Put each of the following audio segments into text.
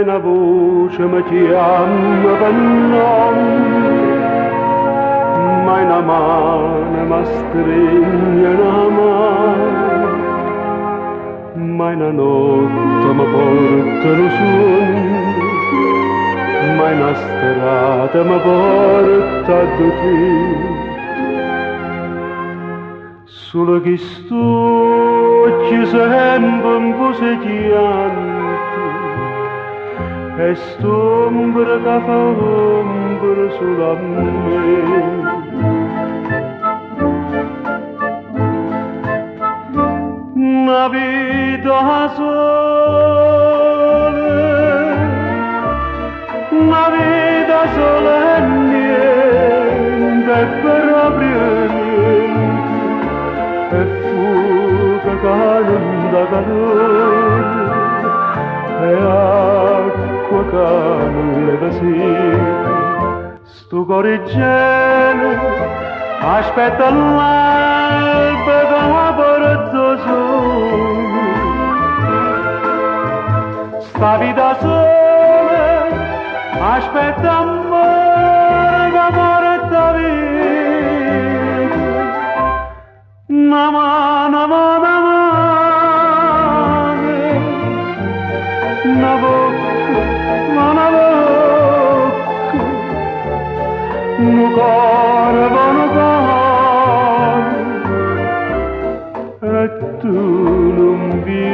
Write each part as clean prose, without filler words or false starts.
Meine voce mi chiama per nome, meine mano mi stringe la mano, meine notte mi portano su, meine strada mi porta a te. Sulla che sto ci sempre un po' sediante, e st'ombra che fa ombra sulla me. Una vita sola e niente, proprio niente, e fuga che non dà calore, e acqua che non leva sete. Sto cuore gelo aspetta l'alba che porta sole. Sta vita sola aspetta amore che porta vita. Una bocca, un cuore, e tu non vieni.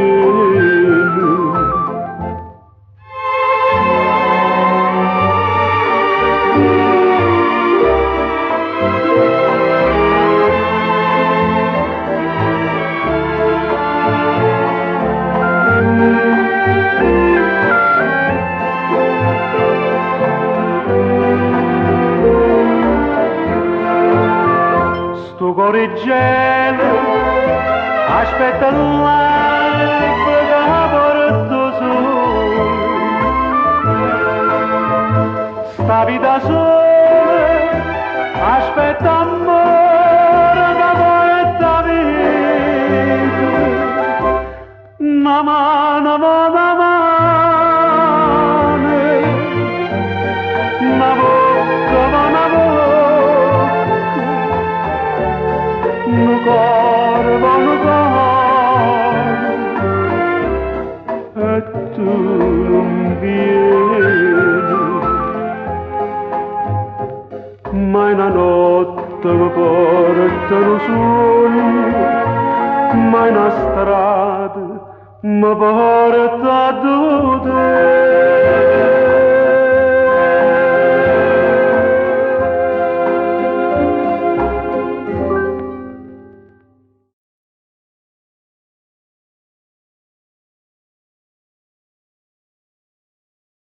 Sto cuore gelo aspetta l'alba che porta sole. Sta vita sola aspetta amore che porta vita. Una mano, una bocca, un cuore, e tu non vieni. Ma una notte mi portano su, ma una strada mi porta a te.